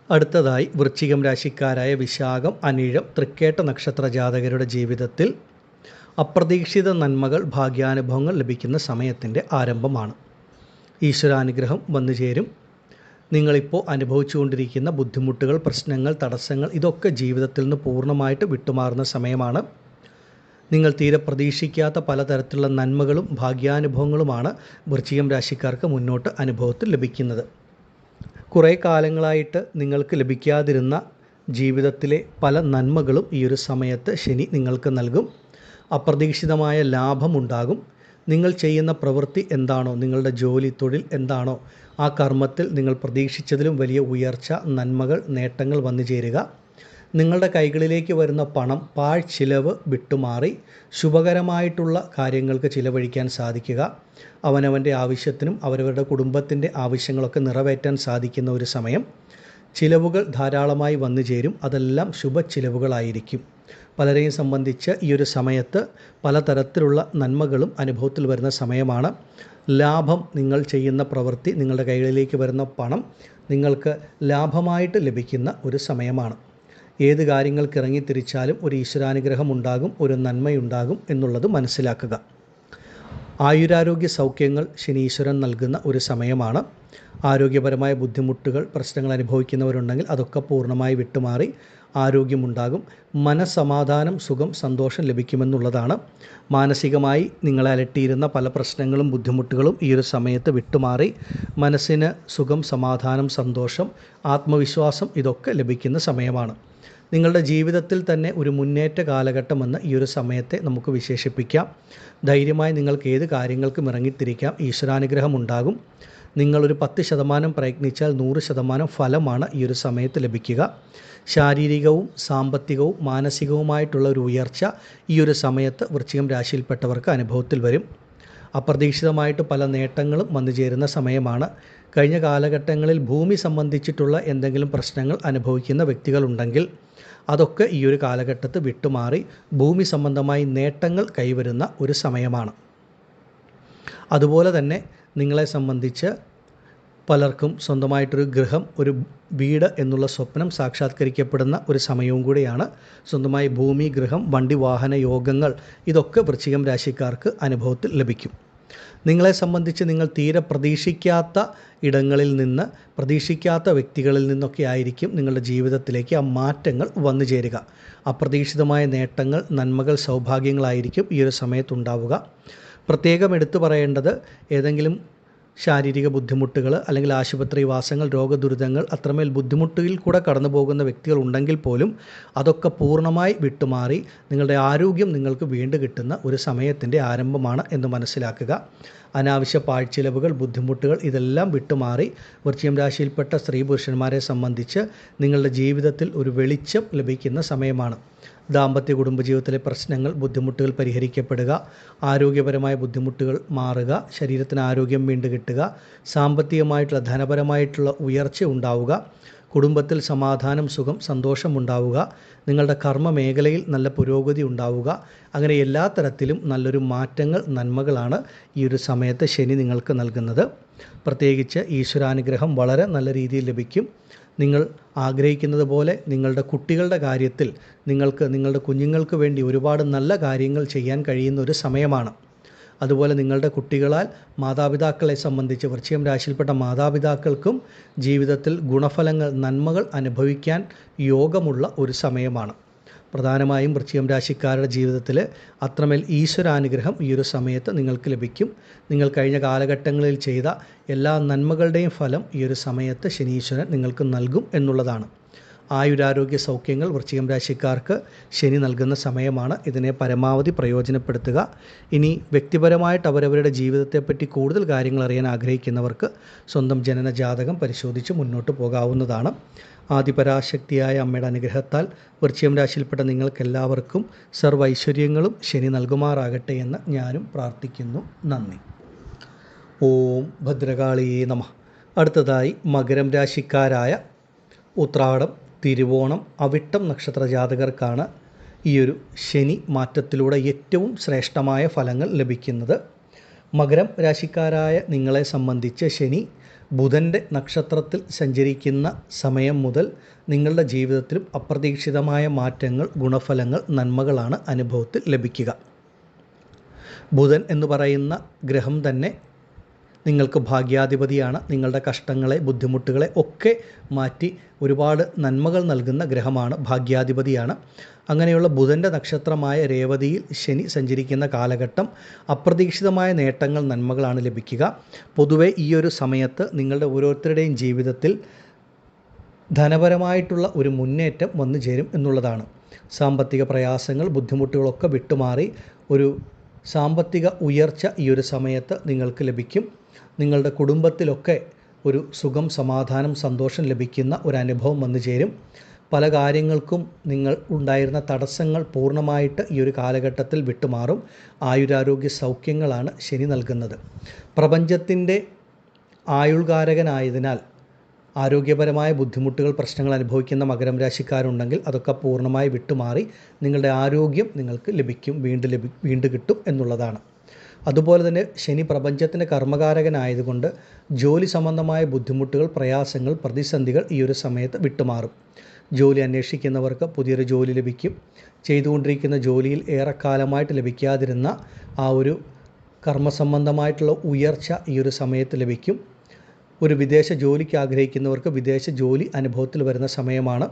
അടുത്തതായി വൃശ്ചികം രാശിക്കാരായ വിശാഖം, അനിഴം, തൃക്കേട്ട നക്ഷത്ര ജാതകരുടെ ജീവിതത്തിൽ അപ്രതീക്ഷിത നന്മകൾ, ഭാഗ്യാനുഭവങ്ങൾ ലഭിക്കുന്ന സമയത്തിൻ്റെ ആരംഭമാണ്. ഈശ്വരാനുഗ്രഹം വന്നു ചേരും. നിങ്ങളിപ്പോൾ അനുഭവിച്ചുകൊണ്ടിരിക്കുന്ന ബുദ്ധിമുട്ടുകൾ, പ്രശ്നങ്ങൾ, തടസ്സങ്ങൾ ഇതൊക്കെ ജീവിതത്തിൽ നിന്ന് പൂർണ്ണമായിട്ട് വിട്ടുമാറുന്ന സമയമാണ്. നിങ്ങൾ തീരെ പ്രതീക്ഷിക്കാത്ത പലതരത്തിലുള്ള നന്മകളും ഭാഗ്യാനുഭവങ്ങളുമാണ് വൃശ്ചികം രാശിക്കാർക്ക് മുന്നോട്ട് അനുഭവത്തിൽ ലഭിക്കുന്നത്. കുറേ കാലങ്ങളായിട്ട് നിങ്ങൾക്ക് ലഭിക്കാതിരുന്ന ജീവിതത്തിലെ പല നന്മകളും ഈ ഒരു സമയത്ത് ശനി നിങ്ങൾക്ക് നൽകും. അപ്രതീക്ഷിതമായ ലാഭമുണ്ടാകും. നിങ്ങൾ ചെയ്യുന്ന പ്രവൃത്തി എന്താണോ, നിങ്ങളുടെ ജോലി, തൊഴിൽ എന്താണോ, ആ കർമ്മത്തിൽ നിങ്ങൾ പ്രതീക്ഷിച്ചതിലും വലിയ ഉയർച്ച, നന്മകൾ, നേട്ടങ്ങൾ വന്നു ചേരുക. നിങ്ങളുടെ കൈകളിലേക്ക് വരുന്ന പണം പാഴ്ചിലവ് വിട്ടുമാറി ശുഭകരമായിട്ടുള്ള കാര്യങ്ങൾക്ക് ചിലവഴിക്കാൻ സാധിക്കുക. അവനവൻ്റെ ആവശ്യത്തിനും അവരവരുടെ കുടുംബത്തിൻ്റെ ആവശ്യങ്ങളൊക്കെ നിറവേറ്റാൻ സാധിക്കുന്ന ഒരു സമയം. ചിലവുകൾ ധാരാളമായി വന്നു ചേരും. അതെല്ലാം ശുഭ ചിലവുകളായിരിക്കും. പലരെയും സംബന്ധിച്ച് ഈ ഒരു സമയത്ത് പലതരത്തിലുള്ള നന്മകളും അനുഭവത്തിൽ വരുന്ന സമയമാണ്. ലാഭം, നിങ്ങൾ ചെയ്യുന്ന പ്രവൃത്തി, നിങ്ങളുടെ കൈകളിലേക്ക് വരുന്ന പണം നിങ്ങൾക്ക് ലാഭമായിട്ട് ലഭിക്കുന്ന ഒരു സമയമാണ്. ഏത് കാര്യങ്ങൾക്ക് ഇറങ്ങിത്തിരിച്ചാലും ഒരു ഈശ്വരാനുഗ്രഹം ഉണ്ടാകും, ഒരു നന്മയുണ്ടാകും എന്നുള്ളത് മനസ്സിലാക്കുക. ആയുരാരോഗ്യ സൗഖ്യങ്ങൾ ശനീശ്വരൻ നൽകുന്ന ഒരു സമയമാണ്. ആരോഗ്യപരമായ ബുദ്ധിമുട്ടുകൾ, പ്രശ്നങ്ങൾ അനുഭവിക്കുന്നവരുണ്ടെങ്കിൽ അതൊക്കെ പൂർണ്ണമായി വിട്ടുമാറി ആരോഗ്യമുണ്ടാകും. മനസ്സമാധാനം, സുഖം, സന്തോഷം ലഭിക്കുമെന്നുള്ളതാണ്. മാനസികമായി നിങ്ങളെ അലട്ടിയിരുന്ന പല പ്രശ്നങ്ങളും ബുദ്ധിമുട്ടുകളും ഈ ഒരു സമയത്ത് വിട്ടുമാറി മനസ്സിന് സുഖം, സമാധാനം, സന്തോഷം, ആത്മവിശ്വാസം ഇതൊക്കെ ലഭിക്കുന്ന സമയമാണ്. നിങ്ങളുടെ ജീവിതത്തിൽ തന്നെ ഒരു മുന്നേറ്റ കാലഘട്ടമെന്ന് ഈ ഒരു സമയത്തെ നമുക്ക് വിശേഷിപ്പിക്കാം. ധൈര്യമായി നിങ്ങൾക്ക് ഏത് കാര്യങ്ങൾക്കും ഇറങ്ങിത്തിരിക്കാം. ഈശ്വരാനുഗ്രഹം ഉണ്ടാകും. നിങ്ങളൊരു 10% പ്രയത്നിച്ചാൽ 100% ഫലമാണ് ഈ ഒരു സമയത്ത് ലഭിക്കുക. ശാരീരികവും സാമ്പത്തികവും മാനസികവുമായിട്ടുള്ള ഒരു ഉയർച്ച ഈ ഒരു സമയത്ത് വൃശ്ചികം രാശിയിൽപ്പെട്ടവർക്ക് അനുഭവത്തിൽ വരും. അപ്രതീക്ഷിതമായിട്ട് പല നേട്ടങ്ങളും വന്നു ചേരുന്ന സമയമാണ്. കഴിഞ്ഞ കാലഘട്ടങ്ങളിൽ ഭൂമി സംബന്ധിച്ചിട്ടുള്ള എന്തെങ്കിലും പ്രശ്നങ്ങൾ അനുഭവിക്കുന്ന വ്യക്തികളുണ്ടെങ്കിൽ അതൊക്കെ ഈ ഒരു കാലഘട്ടത്ത് വിട്ടുമാറി ഭൂമി സംബന്ധമായി നേട്ടങ്ങൾ കൈവരുന്ന ഒരു സമയമാണ്. അതുപോലെ തന്നെ നിങ്ങളെ സംബന്ധിച്ച് പലർക്കും സ്വന്തമായിട്ടൊരു ഗൃഹം, ഒരു വീട് എന്നുള്ള സ്വപ്നം സാക്ഷാത്കരിക്കപ്പെടുന്ന ഒരു സമയവും കൂടിയാണ്. സ്വന്തമായി ഭൂമി, ഗൃഹം, വണ്ടി, വാഹന യോഗങ്ങൾ ഇതൊക്കെ വൃശ്ചികം രാശിക്കാർക്ക് അനുഭവത്തിൽ ലഭിക്കും. നിങ്ങളെ സംബന്ധിച്ച് നിങ്ങൾ തീരെ പ്രതീക്ഷിക്കാത്ത ഇടങ്ങളിൽ നിന്ന്, പ്രതീക്ഷിക്കാത്ത വ്യക്തികളിൽ നിന്നൊക്കെ ആയിരിക്കും നിങ്ങളുടെ ജീവിതത്തിലേക്ക് ആ മാറ്റങ്ങൾ വന്നു ചേരുക. അപ്രതീക്ഷിതമായ നേട്ടങ്ങൾ, നന്മകൾ, സൗഭാഗ്യങ്ങളായിരിക്കും ഈ ഒരു സമയത്തുണ്ടാവുക. പ്രത്യേകം എടുത്തു പറയേണ്ടത്, ഏതെങ്കിലും ശാരീരിക ബുദ്ധിമുട്ടുകൾ അല്ലെങ്കിൽ ആശുപത്രി വാസങ്ങൾ, രോഗദുരിതങ്ങൾ, അത്രമേൽ ബുദ്ധിമുട്ടിൽ കൂടെ കടന്നു പോകുന്ന വ്യക്തികൾ ഉണ്ടെങ്കിൽ പോലും അതൊക്കെ പൂർണ്ണമായി വിട്ടുമാറി നിങ്ങളുടെ ആരോഗ്യം നിങ്ങൾക്ക് വീണ്ടും കിട്ടുന്ന ഒരു സമയത്തിൻ്റെ ആരംഭമാണ് എന്ന് മനസ്സിലാക്കുക. അനാവശ്യ പാഴ്ചിലവുകൾ, ബുദ്ധിമുട്ടുകൾ ഇതെല്ലാം വിട്ടുമാറി വൃശ്ചികം രാശിയിൽപ്പെട്ട സ്ത്രീ പുരുഷന്മാരെ സംബന്ധിച്ച് നിങ്ങളുടെ ജീവിതത്തിൽ ഒരു വെളിച്ചം ലഭിക്കുന്ന സമയമാണ്. ദാമ്പത്യ കുടുംബജീവിതത്തിലെ പ്രശ്നങ്ങൾ, ബുദ്ധിമുട്ടുകൾ പരിഹരിക്കപ്പെടുക, ആരോഗ്യപരമായ ബുദ്ധിമുട്ടുകൾ മാറുക, ശരീരത്തിന് ആരോഗ്യം വീണ്ടും കിട്ടുക, സാമ്പത്തികമായിട്ടുള്ള ധനപരമായിട്ടുള്ള ഉയർച്ച ഉണ്ടാവുക, കുടുംബത്തിൽ സമാധാനം, സുഖം, സന്തോഷം ഉണ്ടാവുക, നിങ്ങളുടെ കർമ്മ മേഖലയിൽ നല്ല പുരോഗതി ഉണ്ടാവുക. അങ്ങനെ എല്ലാ തരത്തിലും നല്ലൊരു മാറ്റങ്ങൾ, നന്മകളാണ് ഈ ഒരു സമയത്ത് ശനി നിങ്ങൾക്ക് നൽകുന്നത്. പ്രത്യേകിച്ച് ഈശ്വരാനുഗ്രഹം വളരെ നല്ല രീതിയിൽ ലഭിക്കും. നിങ്ങൾ ആഗ്രഹിക്കുന്നത് പോലെ നിങ്ങളുടെ കുട്ടികളുടെ കാര്യത്തിൽ നിങ്ങൾക്ക് നിങ്ങളുടെ കുഞ്ഞുങ്ങൾക്ക് വേണ്ടി ഒരുപാട് നല്ല കാര്യങ്ങൾ ചെയ്യാൻ കഴിയുന്ന ഒരു സമയമാണ്. അതുപോലെ നിങ്ങളുടെ കുട്ടികളാൽ മാതാപിതാക്കളെ സംബന്ധിച്ച് വൃശ്ചികം രാശിയിൽപ്പെട്ട മാതാപിതാക്കൾക്കും ജീവിതത്തിൽ ഗുണഫലങ്ങൾ, നന്മകൾ അനുഭവിക്കാൻ യോഗമുള്ള ഒരു സമയമാണ്. പ്രധാനമായും വൃശ്ചികം രാശിക്കാരുടെ ജീവിതത്തിൽ അത്രമേൽ ഈശ്വരാനുഗ്രഹം ഈ ഒരു സമയത്ത് നിങ്ങൾക്ക് ലഭിക്കും. നിങ്ങൾ കഴിഞ്ഞ കാലഘട്ടങ്ങളിൽ ചെയ്ത എല്ലാ നന്മകളുടെയും ഫലം ഈ ഒരു സമയത്ത് ശനീശ്വരൻ നിങ്ങൾക്ക് നൽകും എന്നുള്ളതാണ്. ആയുരാരോഗ്യ സൗഖ്യങ്ങൾ വൃശ്ചികം രാശിക്കാർക്ക് ശനി നൽകുന്ന സമയമാണ്. ഇതിനെ പരമാവധി പ്രയോജനപ്പെടുത്തുക. ഇനി വ്യക്തിപരമായിട്ട് അവരവരുടെ ജീവിതത്തെപ്പറ്റി കൂടുതൽ കാര്യങ്ങൾ അറിയാൻ ആഗ്രഹിക്കുന്നവർക്ക് സ്വന്തം ജനന ജാതകം പരിശോധിച്ച് മുന്നോട്ട് പോകാവുന്നതാണ്. ആദിപരാശക്തിയായ അമ്മയുടെ അനുഗ്രഹത്താൽ വൃശ്ചികം രാശിയിൽപ്പെട്ട നിങ്ങൾക്കെല്ലാവർക്കും സർവ്വ ഐശ്വര്യങ്ങളും ശനി നൽകുമാറാകട്ടെ എന്ന് ഞാനും പ്രാർത്ഥിക്കുന്നു. നന്ദി. ഓം ഭദ്രകാളിയേ നമഃ. അടുത്തതായി മകരം രാശിക്കാരായ ഉത്രാടം, തിരുവോണം, അവിട്ടം നക്ഷത്ര ജാതകർക്കാണ് ഈ ഒരു ശനി മാറ്റത്തിലൂടെ ഏറ്റവും ശ്രേഷ്ഠമായ ഫലങ്ങൾ ലഭിക്കുന്നത്. മകരം രാശിക്കാരായ നിങ്ങളെ സംബന്ധിച്ച് ശനി ബുധൻ്റെ നക്ഷത്രത്തിൽ സഞ്ചരിക്കുന്ന സമയം മുതൽ നിങ്ങളുടെ ജീവിതത്തിലും അപ്രതീക്ഷിതമായ മാറ്റങ്ങൾ, ഗുണഫലങ്ങൾ, നന്മകളാണ് അനുഭവത്തിൽ ലഭിക്കുക. ബുധൻ എന്ന് പറയുന്ന ഗ്രഹം തന്നെ നിങ്ങൾക്ക് ഭാഗ്യാധിപതിയാണ്. നിങ്ങളുടെ കഷ്ടങ്ങളെ, ബുദ്ധിമുട്ടുകളെ ഒക്കെ മാറ്റി ഒരുപാട് നന്മകൾ നൽകുന്ന ഗ്രഹമാണ്, ഭാഗ്യാധിപതിയാണ്. അങ്ങനെയുള്ള ബുധൻ്റെ നക്ഷത്രമായ രേവതിയിൽ ശനി സഞ്ചരിക്കുന്ന കാലഘട്ടം അപ്രതീക്ഷിതമായ നേട്ടങ്ങൾ, നന്മകളാണ് ലഭിക്കുക. പൊതുവെ ഈ ഒരു സമയത്ത് നിങ്ങളുടെ ഓരോരുത്തരുടെയും ജീവിതത്തിൽ ധനപരമായിട്ടുള്ള ഒരു മുന്നേറ്റം വന്നു ചേരും എന്നുള്ളതാണ്. സാമ്പത്തിക പ്രയാസങ്ങൾ, ബുദ്ധിമുട്ടുകളൊക്കെ വിട്ടുമാറി ഒരു സാമ്പത്തിക ഉയർച്ച ഈ ഒരു സമയത്ത് നിങ്ങൾക്ക് ലഭിക്കും. നിങ്ങളുടെ കുടുംബത്തിലൊക്കെ ഒരു സുഖം, സമാധാനം, സന്തോഷം ലഭിക്കുന്ന ഒരു അനുഭവം വന്നു ചേരും. പല കാര്യങ്ങൾക്കും നിങ്ങൾ ഉണ്ടായിരുന്ന തടസ്സങ്ങൾ പൂർണ്ണമായിട്ട് ഈ ഒരു കാലഘട്ടത്തിൽ വിട്ടുമാറും. ആയുരാരോഗ്യ സൗഖ്യങ്ങളാണ് ശനി നൽകുന്നത്. പ്രപഞ്ചത്തിൻ്റെ ആയുൾകാരകനായതിനാൽ ആരോഗ്യപരമായ ബുദ്ധിമുട്ടുകൾ, പ്രശ്നങ്ങൾ അനുഭവിക്കുന്ന മകരം രാശിക്കാരുണ്ടെങ്കിൽ അതൊക്കെ പൂർണ്ണമായി വിട്ടുമാറി നിങ്ങളുടെ ആരോഗ്യം നിങ്ങൾക്ക് ലഭിക്കും, വീണ്ടും കിട്ടും എന്നുള്ളതാണ്. അതുപോലെ തന്നെ ശനി പ്രപഞ്ചത്തിൻ്റെ കർമ്മകാരകനായതുകൊണ്ട് ജോലി സംബന്ധമായ ബുദ്ധിമുട്ടുകൾ, പ്രയാസങ്ങൾ, പ്രതിസന്ധികൾ ഈ ഒരു സമയത്ത് വിട്ടുമാറും. ജോലി അന്വേഷിക്കുന്നവർക്ക് പുതിയൊരു ജോലി ലഭിക്കും. ചെയ്തുകൊണ്ടിരിക്കുന്ന ജോലിയിൽ ഏറെക്കാലമായിട്ട് ലഭിക്കാതിരുന്ന ആ ഒരു കർമ്മസംബന്ധമായിട്ടുള്ള ഉയർച്ച ഈ ഒരു സമയത്ത് ലഭിക്കും. ഒരു വിദേശ ജോലിക്ക് ആഗ്രഹിക്കുന്നവർക്ക് വിദേശ ജോലി അനുഭവത്തിൽ വരുന്ന സമയമാണ്.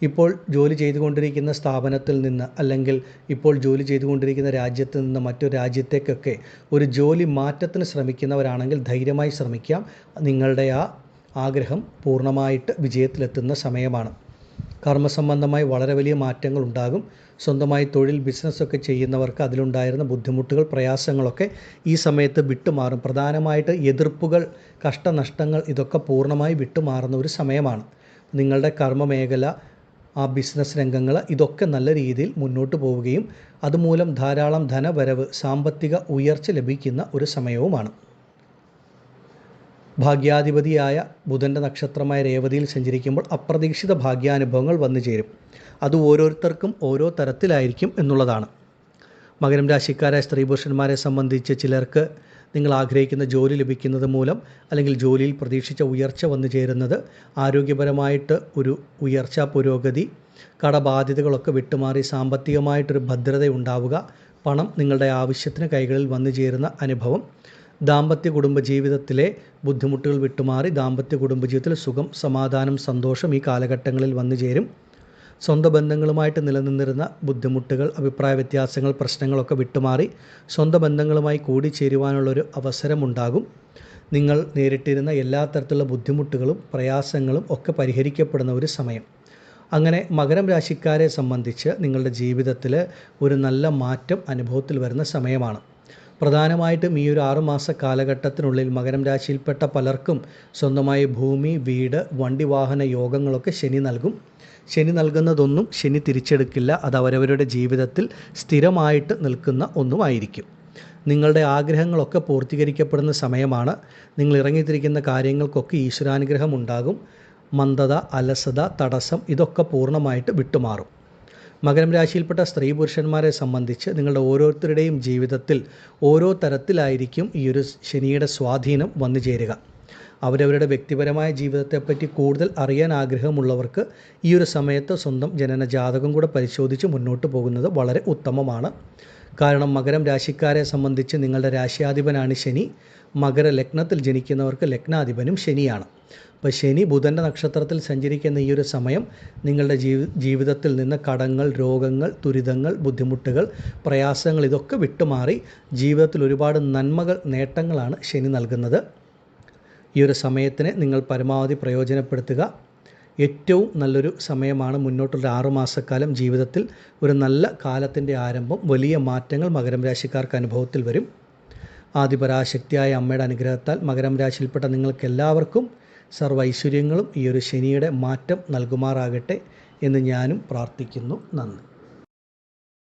ഇപ്പോൾ ജോലി ചെയ്തുകൊണ്ടിരിക്കുന്ന സ്ഥാപനത്തിൽ നിന്ന് അല്ലെങ്കിൽ ഇപ്പോൾ ജോലി ചെയ്തുകൊണ്ടിരിക്കുന്ന രാജ്യത്ത് നിന്ന് മറ്റൊരു രാജ്യത്തേക്കൊക്കെ ഒരു ജോലി മാറ്റത്തിന് ശ്രമിക്കുന്നവരാണെങ്കിൽ ധൈര്യമായി ശ്രമിക്കാം. നിങ്ങളുടെ ആ ആഗ്രഹം പൂർണ്ണമായിട്ട് വിജയത്തിലെത്തുന്ന സമയമാണ്. കർമ്മസംബന്ധമായി വളരെ വലിയ മാറ്റങ്ങൾ ഉണ്ടാകും. സ്വന്തമായി തൊഴിൽ, ബിസിനസ്സൊക്കെ ചെയ്യുന്നവർക്ക് അതിലുണ്ടായിരുന്ന ബുദ്ധിമുട്ടുകൾ, പ്രയാസങ്ങളൊക്കെ ഈ സമയത്ത് വിട്ടുമാറും. പ്രധാനമായിട്ട് എതിർപ്പുകൾ, കഷ്ടനഷ്ടങ്ങൾ ഇതൊക്കെ പൂർണ്ണമായി വിട്ടുമാറുന്ന ഒരു സമയമാണ്. നിങ്ങളുടെ കർമ്മമേഖല, ആ ബിസിനസ് രംഗങ്ങൾ ഇതൊക്കെ നല്ല രീതിയിൽ മുന്നോട്ട് പോവുകയും അതുമൂലം ധാരാളം ധനവരവ്, സാമ്പത്തിക ഉയർച്ച ലഭിക്കുന്ന ഒരു സമയവുമാണ്. ഭാഗ്യാധിപതിയായ ബുധൻ്റെ നക്ഷത്രമായ രേവതിയിൽ സഞ്ചരിക്കുമ്പോൾ അപ്രതീക്ഷിത ഭാഗ്യാനുഭവങ്ങൾ വന്നു ചേരും. അത് ഓരോരുത്തർക്കും ഓരോ തരത്തിലായിരിക്കും എന്നുള്ളതാണ്. മകരം രാശിക്കാരായ സ്ത്രീ പുരുഷന്മാരെ സംബന്ധിച്ച് ചിലർക്ക് നിങ്ങൾ ആഗ്രഹിക്കുന്ന ജോലി ലഭിക്കുന്നത് മൂലം അല്ലെങ്കിൽ ജോലിയിൽ പ്രതീക്ഷിച്ച ഉയർച്ച വന്നു ചേരുന്നത്, ആരോഗ്യപരമായിട്ട് ഒരു ഉയർച്ച, പുരോഗതി, കടബാധ്യതകളൊക്കെ വിട്ടുമാറി സാമ്പത്തികമായിട്ടൊരു ഭദ്രത ഉണ്ടാവുക, പണം നിങ്ങളുടെ ആവശ്യത്തിന് കൈകളിൽ വന്നു ചേരുന്ന അനുഭവം, ദാമ്പത്യ കുടുംബജീവിതത്തിലെ ബുദ്ധിമുട്ടുകൾ വിട്ടുമാറി ദാമ്പത്യ കുടുംബജീവിതത്തിൽ സുഖം, സമാധാനം, സന്തോഷം ഈ കാലഘട്ടങ്ങളിൽ വന്നു ചേരും. സ്വന്തം ബന്ധങ്ങളുമായിട്ട് നിലനിന്നിരുന്ന ബുദ്ധിമുട്ടുകൾ, അഭിപ്രായ വ്യത്യാസങ്ങൾ, പ്രശ്നങ്ങളൊക്കെ വിട്ടുമാറി സ്വന്തം ബന്ധങ്ങളുമായി കൂടിച്ചേരുവാനുള്ളൊരു അവസരമുണ്ടാകും. നിങ്ങൾ നേരിട്ടിരുന്ന എല്ലാ തരത്തിലുള്ള ബുദ്ധിമുട്ടുകളും പ്രയാസങ്ങളും ഒക്കെ പരിഹരിക്കപ്പെടുന്ന ഒരു സമയം. അങ്ങനെ മകരം രാശിക്കാരെ സംബന്ധിച്ച് നിങ്ങളുടെ ജീവിതത്തിൽ ഒരു നല്ല മാറ്റം അനുഭവത്തിൽ വരുന്ന സമയമാണ്. പ്രധാനമായിട്ടും ഈ ഒരു 6 മാസ കാലഘട്ടത്തിനുള്ളിൽ മകരം രാശിയിൽപ്പെട്ട പലർക്കും സ്വന്തമായി ഭൂമി, വീട്, വണ്ടി, വാഹന യോഗങ്ങളൊക്കെ ശനി നൽകും. ശനി നൽകുന്നതൊന്നും ശനി തിരിച്ചെടുക്കില്ല. അത് അവരവരുടെ ജീവിതത്തിൽ സ്ഥിരമായിട്ട് നിൽക്കുന്ന ഒന്നുമായിരിക്കും. നിങ്ങളുടെ ആഗ്രഹങ്ങളൊക്കെ പൂർത്തീകരിക്കപ്പെടുന്ന സമയമാണ്. നിങ്ങൾ ഇറങ്ങിത്തിരിക്കുന്ന കാര്യങ്ങൾക്കൊക്കെ ഈശ്വരാനുഗ്രഹം ഉണ്ടാകും. മന്ദത, അലസത, തടസ്സം ഇതൊക്കെ പൂർണ്ണമായിട്ട് വിട്ടുമാറും. മകരം രാശിയിൽപ്പെട്ട സ്ത്രീ പുരുഷന്മാരെ സംബന്ധിച്ച് നിങ്ങളുടെ ഓരോരുത്തരുടെയും ജീവിതത്തിൽ ഓരോ തരത്തിലായിരിക്കും ഈ ഒരു ശനിയുടെ സ്വാധീനം വന്നു ചേരുക. അവരവരുടെ വ്യക്തിപരമായ ജീവിതത്തെപ്പറ്റി കൂടുതൽ അറിയാൻ ആഗ്രഹമുള്ളവർക്ക് ഈ ഒരു സമയത്ത് സ്വന്തം ജനന ജാതകം കൂടെ പരിശോധിച്ച് മുന്നോട്ട് പോകുന്നത് വളരെ ഉത്തമമാണ്. കാരണം മകരം രാശിക്കാരെ സംബന്ധിച്ച് നിങ്ങളുടെ രാശ്യാധിപനാണ് ശനി. മകര ലഗ്നത്തിൽ ജനിക്കുന്നവർക്ക് ലഗ്നാധിപനും ശനിയാണ്. അപ്പോൾ ശനി ബുധൻ്റെ നക്ഷത്രത്തിൽ സഞ്ചരിക്കുന്ന ഈ ഒരു സമയം നിങ്ങളുടെ ജീവിതത്തിൽ നിന്ന് കടങ്ങൾ, രോഗങ്ങൾ, ദുരിതങ്ങൾ, ബുദ്ധിമുട്ടുകൾ, പ്രയാസങ്ങൾ ഇതൊക്കെ വിട്ടുമാറി ജീവിതത്തിൽ ഒരുപാട് നന്മകൾ, നേട്ടങ്ങളാണ് ശനി നൽകുന്നത്. ഈ ഒരു സമയത്തിനെ നിങ്ങൾ പരമാവധി പ്രയോജനപ്പെടുത്തുക. ഏറ്റവും നല്ലൊരു സമയമാണ്. മുന്നോട്ടുള്ള 6 മാസക്കാലം ജീവിതത്തിൽ ഒരു നല്ല കാലത്തിൻ്റെ ആരംഭം. വലിയ മാറ്റങ്ങൾ മകരം രാശിക്കാർക്ക് അനുഭവത്തിൽ വരും. ആദിപരാശക്തിയായ അമ്മയുടെ അനുഗ്രഹത്താൽ മകരം രാശിയിൽപ്പെട്ട നിങ്ങൾക്കെല്ലാവർക്കും സർവ്വ ഐശ്വര്യങ്ങളും ഈ ഒരു ശനിയുടെ മാറ്റം നൽകുമാറാകട്ടെ എന്ന് ഞാനും പ്രാർത്ഥിക്കുന്നു. നന്ദി.